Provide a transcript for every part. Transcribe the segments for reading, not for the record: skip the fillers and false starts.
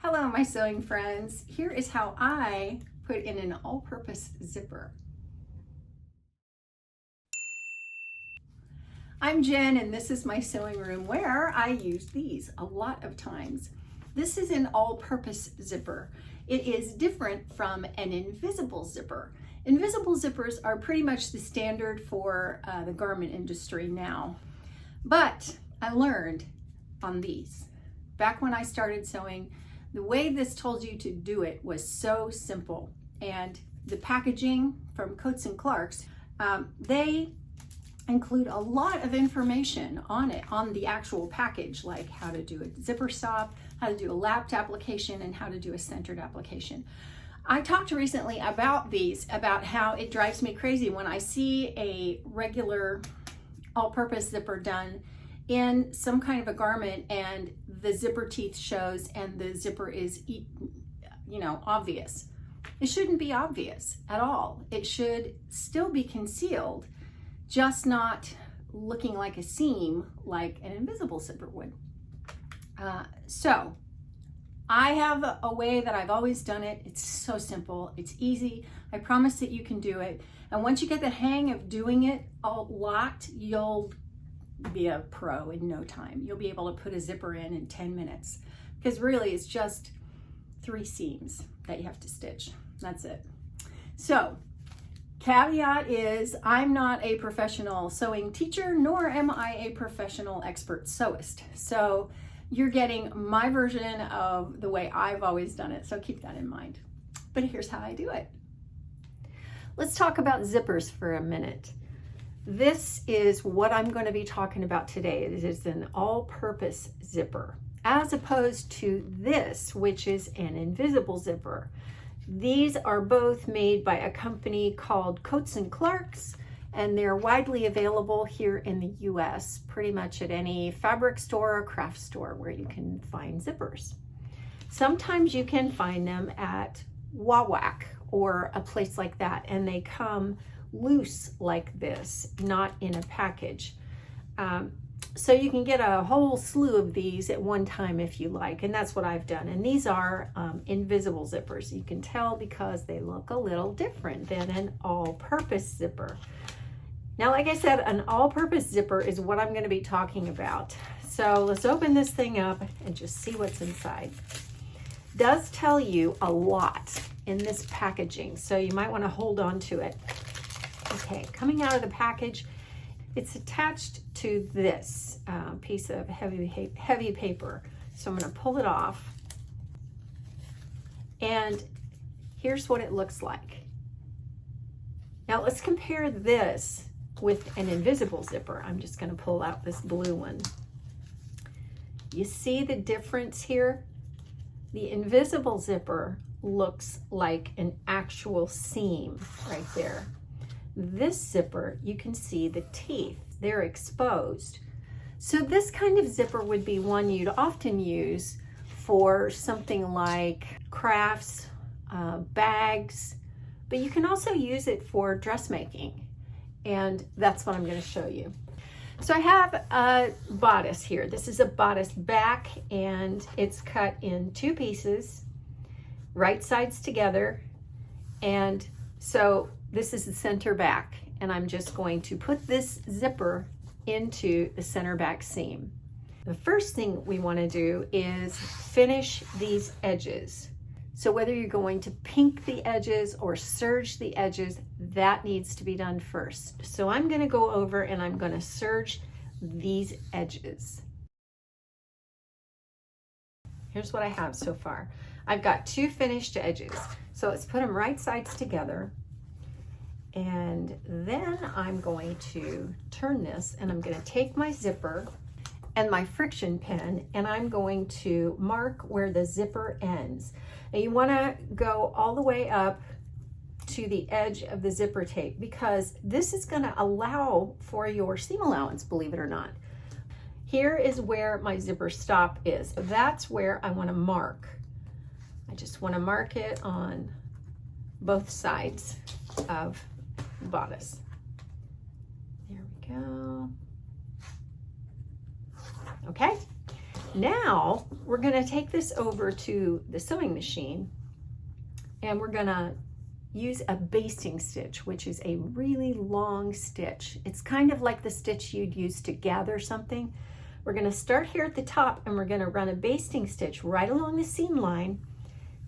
Hello, my sewing friends. Here is how I put in an all-purpose zipper. I'm Jen, and this is my sewing room where I use these a lot of times. This is an all-purpose zipper. It is different from an invisible zipper. Invisible zippers are pretty much the standard for the garment industry now. But I learned on these. Back when I started sewing, the way this told you to do it was so simple. And the packaging from Coats & Clark's, they include a lot of information on it, on the actual package, like how to do a zipper stop, how to do a lapped application, and how to do a centered application. I talked recently about these, about how it drives me crazy when I see a regular all-purpose zipper done in some kind of a garment and the zipper teeth shows and the zipper is, obvious. It shouldn't be obvious at all. It should still be concealed, just not looking like a seam like an invisible zipper would. So I have a way that I've always done it. It's so simple, it's easy. I promise that you can do it. And once you get the hang of doing it a lot, you'll be a pro in no time. You'll be able to put a zipper in 10 minutes, because really it's just 3 seams that you have to stitch. That's it. So caveat is, I'm not a professional sewing teacher, nor am I a professional expert sewist. So you're getting my version of the way I've always done it. So keep that in mind. But here's how I do it. Let's talk about zippers for a minute. This is what I'm going to be talking about today. It is an all-purpose zipper, as opposed to this, which is an invisible zipper. These are both made by a company called Coats & Clark's, and they're widely available here in the US, pretty much at any fabric store or craft store where you can find zippers. Sometimes you can find them at Wawak or a place like that, and they come loose like this, not in a package. So you can get a whole slew of these at one time if you like, and that's what I've done. And these are invisible zippers. You can tell because they look a little different than an all-purpose zipper. Now, like I said, an all-purpose zipper is what I'm going to be talking about. So let's open this thing up and just see what's inside. It does tell you a lot in this packaging, so you might want to hold on to it. Okay, coming out of the package, it's attached to this piece of heavy paper. So I'm going to pull it off, and here's what it looks like. Now let's compare this with an invisible zipper. I'm just going to pull out this blue one. You see the difference here? The invisible zipper looks like an actual seam right there. This zipper, you can see the teeth, they're exposed. So this kind of zipper would be one you'd often use for something like crafts, bags, but you can also use it for dressmaking, and that's what I'm going to show you. So I have a bodice here. This is a bodice back, and it's cut in 2 pieces, right sides together, and so this is the center back, and I'm just going to put this zipper into the center back seam. The first thing we want to do is finish these edges. So whether you're going to pink the edges or serge the edges, that needs to be done first. So I'm going to go over and I'm going to serge these edges. Here's what I have so far. I've got 2 finished edges. So let's put them right sides together. And then I'm going to turn this, and I'm going to take my zipper and my friction pen, and I'm going to mark where the zipper ends. Now you want to go all the way up to the edge of the zipper tape, because this is going to allow for your seam allowance, believe it or not. Here is where my zipper stop is. That's where I want to mark. I just want to mark it on both sides of the bodice. There we go. Okay, Now we're going to take this over to the sewing machine, and we're going to use a basting stitch, which is a really long stitch. It's kind of like the stitch you'd use to gather something. We're going to start here at the top, and we're going to run a basting stitch right along the seam line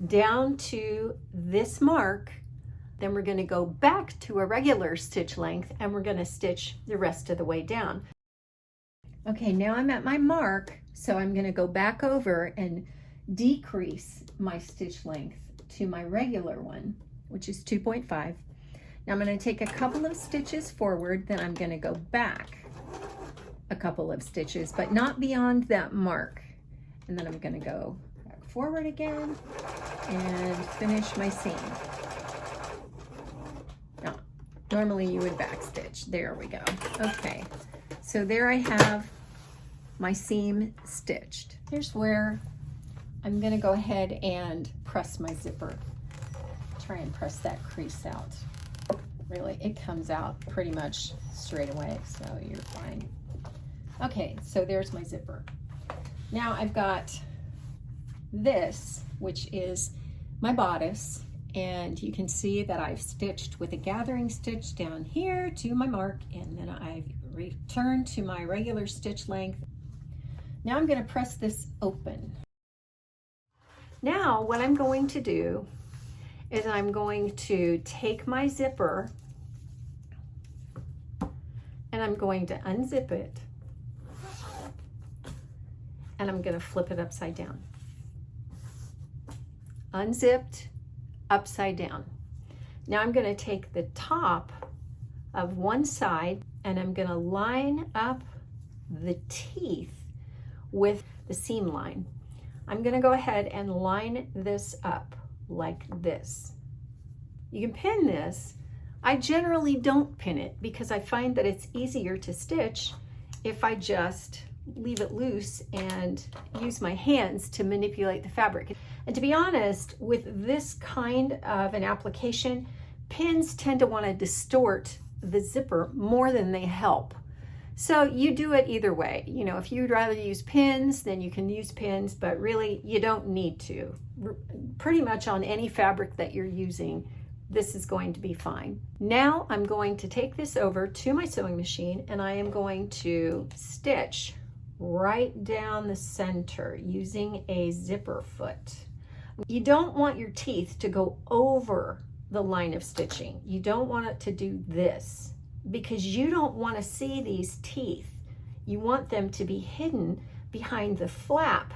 down to this mark. Then we're going to go back to a regular stitch length, and we're going to stitch the rest of the way down. Okay, now I'm at my mark, so I'm going to go back over and decrease my stitch length to my regular one, which is 2.5. Now I'm going to take a couple of stitches forward, then I'm going to go back a couple of stitches, but not beyond that mark. And then I'm going to go back forward again and finish my seam. Now, normally you would back stitch. There we go. Okay, so there I have my seam stitched. Here's where I'm going to go ahead and press my zipper. Try and press that crease out. Really, it comes out pretty much straight away, so you're fine. Okay, so there's my zipper. Now I've got this, which is my bodice, and you can see that I've stitched with a gathering stitch down here to my mark, and then I've returned to my regular stitch length. Now I'm going to press this open. Now what I'm going to do is I'm going to take my zipper and I'm going to unzip it, and I'm going to flip it upside down. Unzipped, upside down. Now I'm going to take the top of one side and I'm going to line up the teeth with the seam line. I'm going to go ahead and line this up like this. You can pin this. I generally don't pin it because I find that it's easier to stitch if I just leave it loose and use my hands to manipulate the fabric. And to be honest, with this kind of an application, pins tend to want to distort the zipper more than they help. So you do it either way. You know, if you'd rather use pins, then you can use pins, but really you don't need to. Pretty much on any fabric that you're using, this is going to be fine. Now I'm going to take this over to my sewing machine, and I am going to stitch right down the center using a zipper foot. You don't want your teeth to go over the line of stitching. You don't want it to do this, because you don't want to see these teeth. You want them to be hidden behind the flap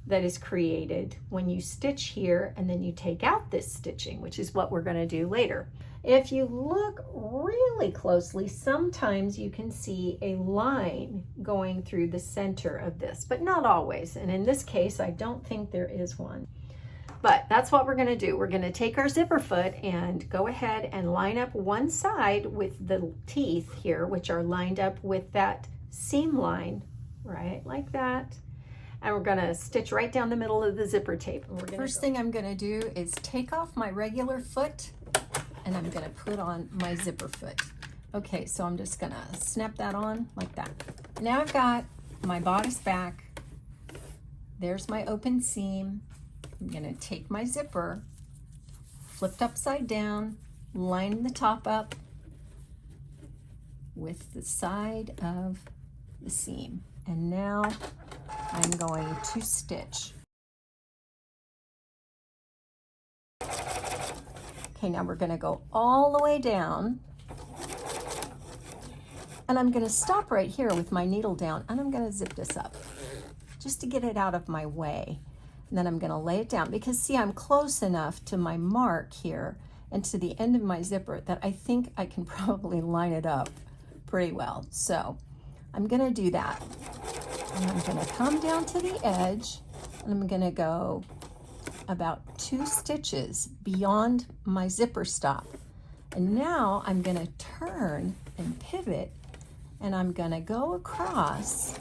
that is created when you stitch here and then you take out this stitching, which is what we're going to do later. If you look really closely, sometimes you can see a line going through the center of this, but not always. And in this case, I don't think there is one. But that's what we're going to do. We're going to take our zipper foot and go ahead and line up one side with the teeth here, which are lined up with that seam line, right, like that. And we're going to stitch right down the middle of the zipper tape. First thing I'm going to do is take off my regular foot, and I'm going to put on my zipper foot. Okay, so I'm just going to snap that on like that. Now I've got my bodice back. There's my open seam. I'm going to take my zipper, flipped upside down, line the top up with the side of the seam. And now I'm going to stitch. Okay, now we're going to go all the way down. And I'm going to stop right here with my needle down, and I'm going to zip this up just to get it out of my way. And then I'm going to lay it down because, see, I'm close enough to my mark here and to the end of my zipper that I think I can probably line it up pretty well. So I'm going to do that. And I'm going to come down to the edge, and I'm going to go about 2 stitches beyond my zipper stop. And now I'm going to turn and pivot, and I'm going to go across,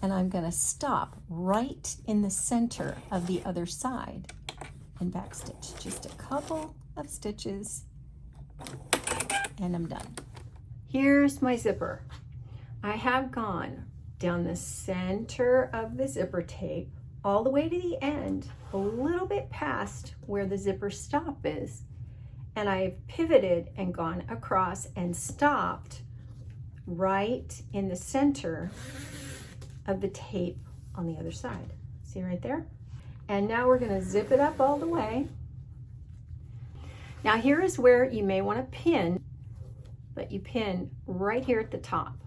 and I'm going to stop right in the center of the other side and backstitch. Just a couple of stitches, and I'm done. Here's my zipper. I have gone down the center of the zipper tape, all the way to the end, a little bit past where the zipper stop is. And I've pivoted and gone across and stopped right in the center of the tape on the other side. See right there? And now we're gonna zip it up all the way. Now here is where you may wanna pin, but you pin right here at the top.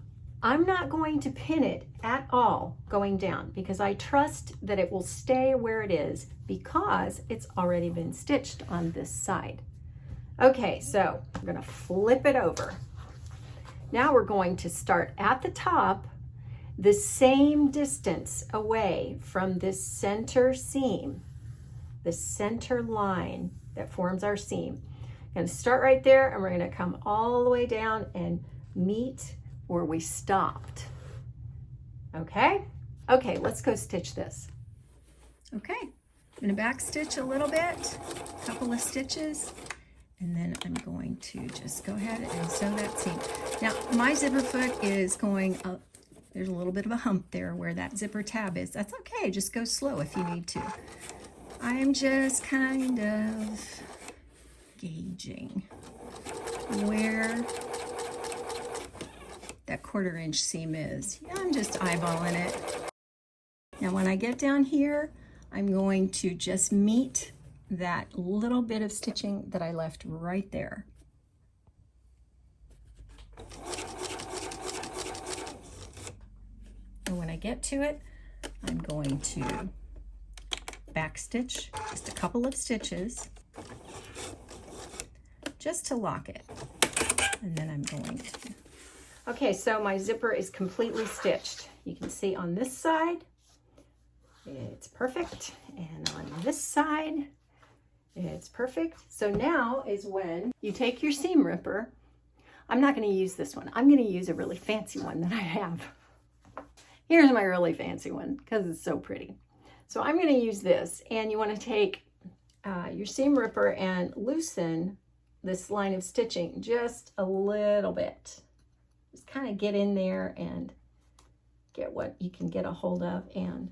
I'm not going to pin it at all going down because I trust that it will stay where it is because it's already been stitched on this side. Okay, so I'm gonna flip it over. Now we're going to start at the top, the same distance away from this center seam, the center line that forms our seam. I'm gonna start right there and we're gonna come all the way down and meet where we stopped. Okay? Okay, let's go stitch this. Okay, I'm gonna back stitch a little bit, a couple of stitches, and then I'm going to just go ahead and sew that seam. Now, my zipper foot is going up. There's a little bit of a hump there where that zipper tab is. That's okay, just go slow if you need to. I'm just kind of gauging where that 1/4 inch seam is. Yeah, I'm just eyeballing it. Now when I get down here, I'm going to just meet that little bit of stitching that I left right there. And when I get to it, I'm going to back stitch just a couple of stitches just to lock it. And then I'm going to... Okay, so my zipper is completely stitched. You can see on this side, it's perfect. And on this side, it's perfect. So now is when you take your seam ripper. I'm not gonna use this one. I'm gonna use a really fancy one that I have. Here's my really fancy one because it's so pretty. So I'm gonna use this, and you wanna take your seam ripper and loosen this line of stitching just a little bit. Just kind of get in there and get what you can get a hold of, and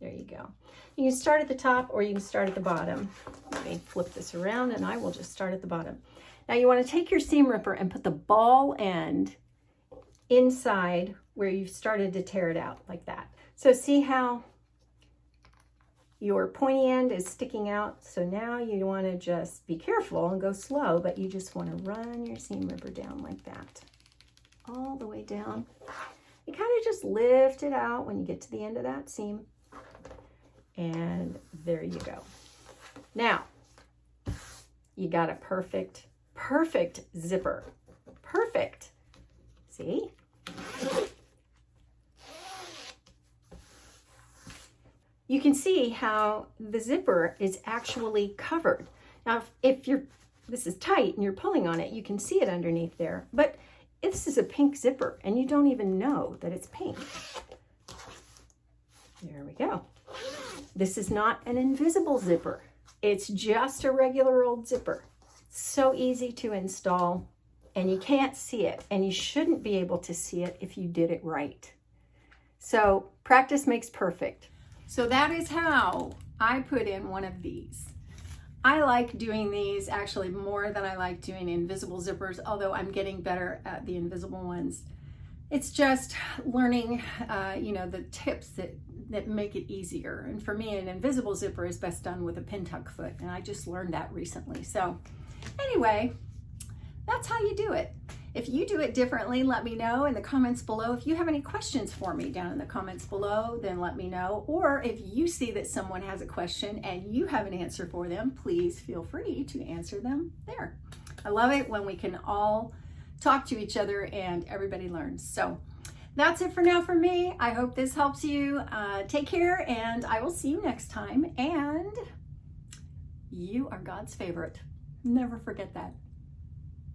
there you go. You can start at the top or you can start at the bottom. Let me flip this around and I will just start at the bottom. Now you want to take your seam ripper and put the ball end inside where you've started to tear it out like that. So see how your pointy end is sticking out? So now you want to just be careful and go slow, but you just want to run your seam ripper down like that, all the way down. You kind of just lift it out when you get to the end of that seam. And there you go. Now, you got a perfect zipper. Perfect. See? You can see how the zipper is actually covered. Now, if this is tight and you're pulling on it, you can see it underneath there. But this is a pink zipper and you don't even know that it's pink. There we go. This is not an invisible zipper. It's just a regular old zipper. So easy to install, and you can't see it, and you shouldn't be able to see it if you did it right. So practice makes perfect. So that is how I put in one of these. I like doing these actually more than I like doing invisible zippers, although I'm getting better at the invisible ones. It's just learning, the tips that make it easier. And for me, an invisible zipper is best done with a pin tuck foot, and I just learned that recently. So anyway, that's how you do it. If you do it differently, let me know in the comments below. If you have any questions for me down in the comments below, then let me know. Or if you see that someone has a question and you have an answer for them, please feel free to answer them there. I love it when we can all talk to each other and everybody learns. So that's it for now for me. I hope this helps you. Take care, and I will see you next time. And you are God's favorite. Never forget that.